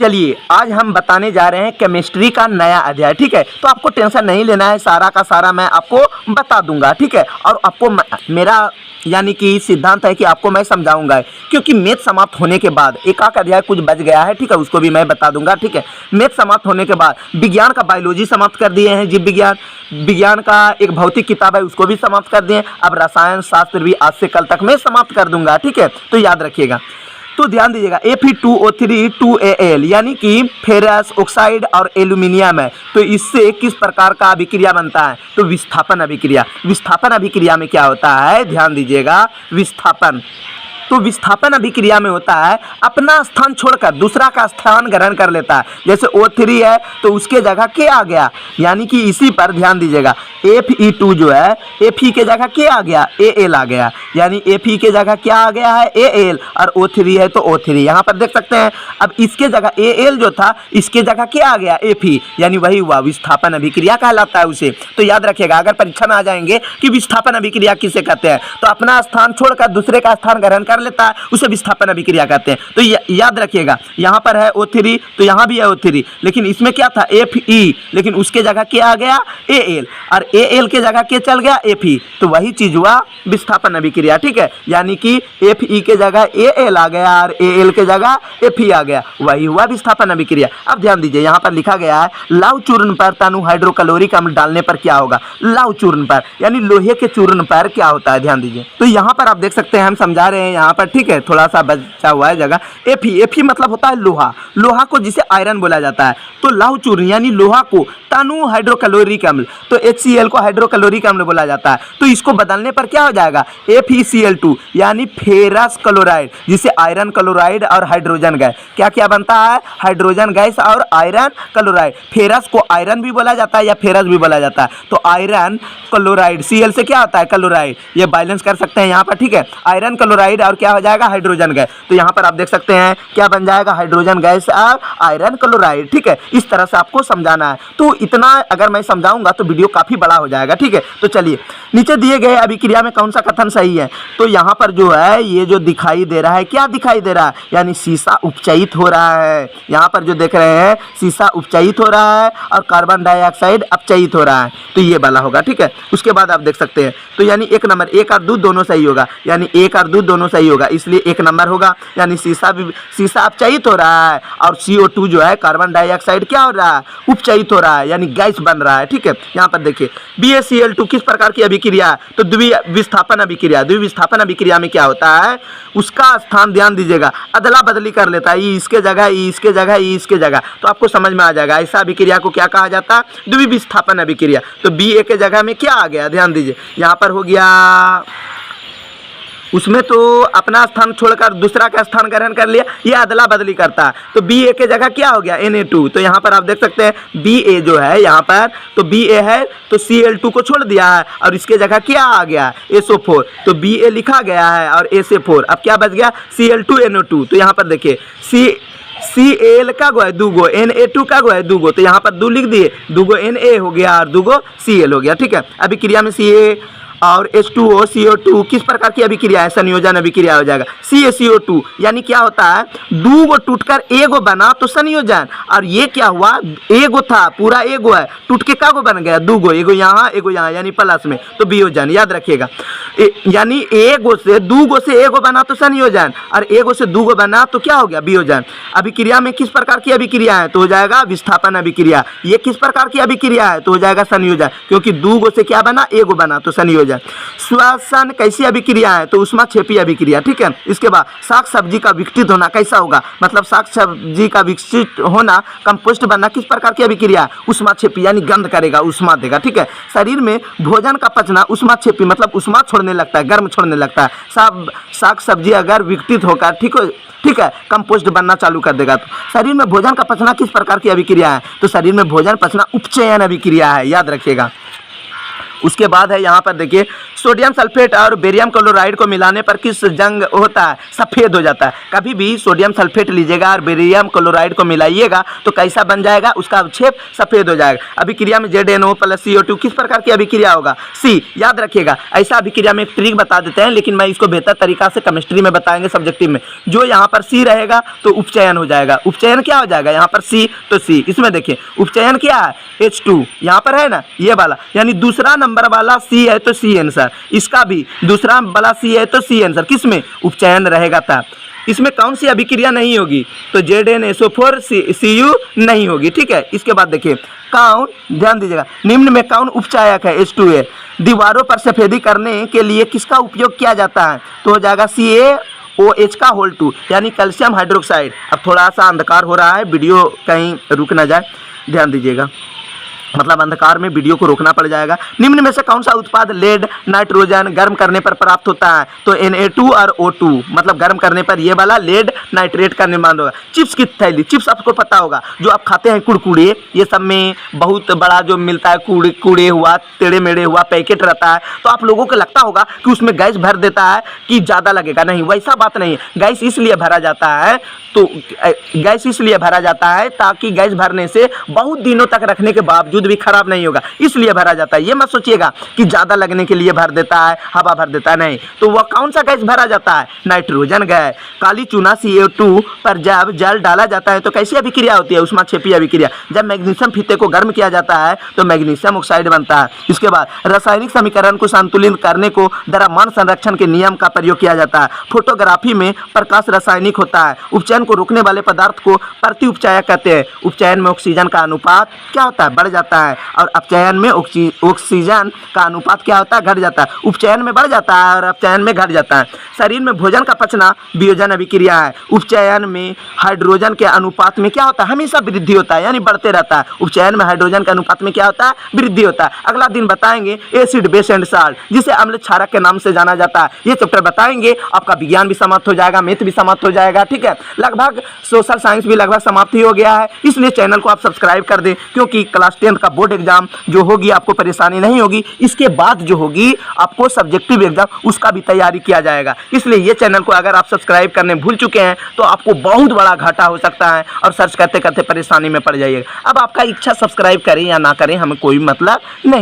चलिए आज हम बताने जा रहे हैं केमिस्ट्री का नया अध्याय। ठीक है, तो आपको टेंशन नहीं लेना है, सारा का सारा मैं आपको बता दूंगा। ठीक है, और आपको मेरा यानी कि सिद्धांत है कि आपको मैं समझाऊंगा, क्योंकि मैथ समाप्त होने के बाद एक आध अध्याय कुछ बच गया है। ठीक है, उसको भी मैं बता दूंगा। ठीक है, मैथ समाप्त होने के बाद विज्ञान का बायोलॉजी समाप्त कर दिए हैं, जीव विज्ञान विज्ञान का एक भौतिक किताब है उसको भी समाप्त कर दिए। अब रसायन शास्त्र भी आज से कल तक मैं समाप्त कर दूंगा। ठीक है, तो याद रखिएगा। तो ध्यान दीजिएगा, Fe2O3 2Al यानी कि फेरस ऑक्साइड और एल्यूमिनियम है, तो इससे किस प्रकार का अभिक्रिया बनता है? तो विस्थापन अभिक्रिया। विस्थापन अभिक्रिया में क्या होता है? ध्यान दीजिएगा, विस्थापन। तो विस्थापन अभिक्रिया में होता है अपना स्थान छोड़कर दूसरा का स्थान ग्रहण कर लेता है। जैसे O3 है तो उसके जगह K आ गया, यानी कि इसी पर ध्यान दीजिएगा। Fe2 जो है Fe के जगह K आ गया, Al आ गया, यानी Fe के जगह क्या आ गया है? Al, और O3 है तो O3 यहाँ पर देख सकते हैं। अब इसके जगह Al जो था इसके जगह क्या आ गया? Fe, यानी वही हुआ, विस्थापन अभिक्रिया कहलाता है उसे। तो याद रखिएगा, अगर परीक्षा में आ जाएंगे कि विस्थापन अभिक्रिया किसे कहते हैं, तो अपना स्थान छोड़कर दूसरे का स्थान ग्रहण कर लेता है उसे विस्थापन अभिक्रिया कहते हैं। तो याद रखिएगा, यहाँ पर है O3 तो यहाँ भी है O3, लेकिन इसमें क्या था? Fe, लेकिन उसके जगह क्या आ गया? Al, और Al के जगह क्या चल गया? Fe, तो वही चीज हुआ विस्थापन अभिक्रिया। ठीक है, यानी कि Fe के जगह Al आ गया और Al के जगह Fe आ गया, वही हुआ विस्थापन अभिक्रिया। अब ध्यान दीजिए, यहाँ पर लिखा गया है लौह चूर्ण पर तनु हाइड्रोक्लोरिक अम्ल डालने पर क्या होगा? लौह चूर्ण पर यानी लोहे के चूर्ण पर क्या होता है? ध्यान दीजिए। तो यहाँ पर आप देख सकते हैं, हम समझा रहे हैं यहाँ पर। ठीक है, थोड़ा सा बचा हुआ है जगह। Fe मतलब होता है लोहा, लोहा को जिसे आयरन बोला जाता है। तो लौह चूर्ण यानी लोहा को तनु हाइड्रोक्लोरिक अम्ल, तो HCl को हाइड्रोक्लोरिक अम्ल बोला जाता है। तो इसको बदलने पर क्या हो जाएगा? FeCl2 यानी फेरस क्लोराइड, जिसे आयरन क्लोराइड और हाइड्रोजन गैस, क्या क्या बनता है? हाइड्रोजन गैस और आयरन क्लोराइड। फेरस को आयरन भी बोला जाता है या फेरस भी बोला जाता है। तो आयरन क्लोराइड, Cl से क्या होता है? क्लोराइड, ये बैलेंस कर सकते हैं यहाँ पर। ठीक है, आयरन क्लोराइड और क्या हो जाएगा? Hydrogen gas. तो यहाँ पर आप देख सकते हैं क्या बन जाएगा? हाइड्रोजन गैस और आयरन क्लोराइड। ठीक है, इस तरह से आपको समझाना है। तो इतना अगर मैं समझाऊंगा तो वीडियो काफी बड़ा हो जाएगा। ठीक है, तो चलिए नीचे दिए गए अभिक्रिया में कौन सा कथन सही है? तो यहाँ पर जो है ये जो दिखाई दे रहा है, क्या दिखाई दे रहा है? यानी शीशा उपचयित हो रहा है। यहाँ पर जो देख रहे हैं शीशा उपचयित हो रहा है और कार्बन डाइऑक्साइड अपचयित हो रहा है, तो ये वाला होगा। ठीक है, उसके बाद आप देख सकते हैं, तो यानी एक नंबर, एक और दो दोनों सही होगा, यानी एक और दो दोनों सही होगा, इसलिए एक नंबर होगा। यानी शीशा अपचयित हो रहा है और CO2 जो है कार्बन डाइऑक्साइड क्या हो रहा है? उपचयित हो रहा है, यानी गैस बन रहा है। ठीक है, यहाँ पर देखिए BaCl2 किस प्रकार की अभिक्रिया है? तो द्विविस्थापन अभिक्रिया। द्विविस्थापन अभिक्रिया में क्या होता है? उसका स्थान ध्यान दीजिएगा अदला बदली कर लेता है, ई इसके जगह, ई इसके जगह, ई इसके जगह। तो आपको समझ में आ जाएगा ऐसा अभिक्रिया को क्या कहा जाता है? द्विविस्थापन अभिक्रिया। तो Ba के जगह में क्या आ गया? ध्यान दीजिए, यहाँ पर हो गया, उसमें तो अपना स्थान छोड़कर दूसरा का स्थान ग्रहण कर लिया, ये अदला बदली करता है। तो Ba के जगह क्या हो गया? Na2। तो यहाँ पर आप देख सकते हैं Ba जो है यहाँ पर, तो Ba है तो Cl2 को छोड़ दिया है और इसके जगह क्या आ गया? SO4। तो Ba लिखा गया है और SA4, अब क्या बच गया? Cl2NO2। तो यहाँ पर देखिए Cl का गो है दूगो, Na2 का गो है दूगो, तो यहाँ पर दो लिख दिए, दूगो Na हो गया और दूगो Cl हो गया। ठीक है, अभिक्रिया में Ca और H2O CO2 किस प्रकार की अभिक्रिया है? संयोजन अभिक्रिया हो जाएगा। CaCO2 यानी क्या होता है? दूगो टूटकर एगो बना तो संयोजन, और ये क्या हुआ? एगो था, पूरा एगो है, टूट के कागो बन गया? दूगो, एगो यहाँ यानी प्लस में, तो वियोजन। याद रखिएगा, यानी एगो से दूगो से एगो बना तो संयोजन, और एगो से दूगो बना तो क्या हो गया? वियोजन। अभिक्रिया में किस प्रकार की अभिक्रिया है? तो हो जाएगा विस्थापन अभिक्रिया। ये किस प्रकार की अभिक्रिया है? तो हो जाएगा संयोजन, क्योंकि दूगो से क्या बना? एगो बना तो संयोजन। श्वसन कैसी अभिक्रिया है? तो उष्माक्षेपी अभिक्रिया। ठीक है, इसके बाद साग सब्जी का विकसित होना कैसा होगा? मतलब साग सब्जी का विकसित होना, कंपोस्ट बनना किस प्रकार की अभिक्रिया? उष्माक्षेपी, यानी गंध करेगा, उष्मा देगा। ठीक है, शरीर में भोजन का पचना उष्माक्षेपी, मतलब उष्मा छोड़ने लगता है, गर्म छोड़ने लगता है। साग सब्जी अगर विकसित होकर ठीक है कंपोस्ट बनना चालू कर देगा। तो शरीर में भोजन का पचना किस प्रकार की अभिक्रिया है? तो शरीर में भोजन पचना उपचयन अभिक्रिया है। याद रखिएगा, उसके बाद है यहाँ पर देखिए, सोडियम सल्फेट और बेरियम क्लोराइड को मिलाने पर किस जंग होता है, सफ़ेद हो जाता है। कभी भी सोडियम सल्फेट लीजिएगा और बेरियम क्लोराइड को मिलाइएगा तो कैसा बन जाएगा, उसका अवक्षेप सफ़ेद हो जाएगा। अभिक्रिया में ZNO + CO2 किस प्रकार की अभिक्रिया होगा, C। याद रखिएगा, ऐसा अभिक्रिया में एक ट्रिक बता देते हैं, लेकिन मैं इसको बेहतर तरीका से केमिस्ट्री में बताएंगे सब्जेक्टिव में। जो यहाँ पर C रहेगा तो उपचयन हो जाएगा। उपचयन क्या हो जाएगा, यहाँ पर C तो C। इसमें देखिए उपचयन क्या है, H2 यहाँ पर है ना, ये वाला, यानी दूसरा नंबर वाला C है तो C आंसर। इसका भी दूसरा वाला C है तो C आंसर। किसमें उपचयन रहेगा था। इसमें कौन सी अभिक्रिया नहीं होगी, तो ZnSO4 Cu नहीं होगी, ठीक है। इसके बाद देखिए कौन, ध्यान दीजिएगा, निम्न में कौन उपचायक है, H2A। दीवारों पर सफेदी करने के लिए किसका उपयोग किया जाता है, तो हो जाएगा CaOH का होल 2 यानी कैल्शियम हाइड्रोक्साइड। अब थोड़ा सा अंधकार हो रहा है, वीडियो कहीं रुक ना जाए, ध्यान दीजिएगा, मतलब अंधकार में वीडियो को रोकना पड़ जाएगा। निम्न में से कौन सा उत्पाद लेड नाइट्रोजन गर्म करने पर प्राप्त होता है, तो Na2 और O2, मतलब गर्म करने पर ये वाला लेड नाइट्रेट का निर्माण होगा। चिप्स की थैली, चिप्स आपको पता होगा, जो आप खाते हैं कुड़कुड़े, ये सब में बहुत बड़ा जो मिलता है कूड़े हुआ, टेढ़े मेढ़े हुआ पैकेट रहता है, तो आप लोगों को लगता होगा कि उसमें गैस भर देता है कि ज़्यादा लगेगा। नहीं, वैसा बात नहीं है। गैस इसलिए भरा जाता है, तो गैस इसलिए भरा जाता है ताकि गैस भरने से बहुत दिनों तक रखने के बावजूद भी खराब नहीं होगा, इसलिए भरा जाता है। ये मत सोचिएगा कि ज़्यादा लगने के लिए भर देता है, हवा भर देता है, नहीं। तो वह कौन सा गैस भरा जाता है, नाइट्रोजन गैस। काली चूना CO2 पर जब जल डाला जाता है तो कैसी अभिक्रिया होती है, ऊष्माक्षेपीय अभिक्रिया। जब मैग्नीशियम फीते को गर्म किया जाता है तो मैग्नीशियम ऑक्साइड बनता है। इसके बाद रासायनिक समीकरण को संतुलित करने को द्रव्यमान संरक्षण के नियम का प्रयोग किया जाता है। फोटोग्राफी में प्रकाश रासायनिक होता है। उपचयन को रोकने वाले पदार्थ को प्रति उपचायक कहते हैं। उपचयन में ऑक्सीजन का अनुपात क्या होता है, बढ़ जाता है, और अपचयन में ऑक्सीजन का अनुपात क्या होता है, घट जाता है। उपचयन में बढ़ जाता है और अपचयन में घट जाता है। शरीर में भोजन का पचना वियोजन अभिक्रिया है। उपचयन में हाइड्रोजन के अनुपात में क्या होता है, हमेशा वृद्धि होता है, यानी बढ़ते रहता है। उपचयन में हाइड्रोजन के अनुपात में क्या होता है, वृद्धि होता है। अगला दिन बताएंगे एसिड बेस एंड साल्ट, जिसे अम्ल क्षारक के नाम से जाना जाता है। ये चैप्टर बताएंगे, आपका विज्ञान भी समाप्त हो जाएगा, मैथ भी समाप्त हो जाएगा, ठीक है। लगभग सोशल साइंस भी लगभग समाप्त ही हो गया है, इसलिए चैनल को आप सब्सक्राइब कर दें, क्योंकि क्लास 10th का बोर्ड एग्जाम जो होगी आपको परेशानी नहीं होगी। इसके बाद जो होगी आपको सब्जेक्टिव एग्जाम, उसका भी तैयारी किया जाएगा। इसलिए ये चैनल को अगर आप सब्सक्राइब करने भूल चुके हैं तो आपको बहुत बड़ा घाटा हो सकता है और सर्च करते करते परेशानी में पड़ जाइएगा। अब आपका इच्छा, सब्सक्राइब करें या ना करें, हमें कोई मतलब नहीं।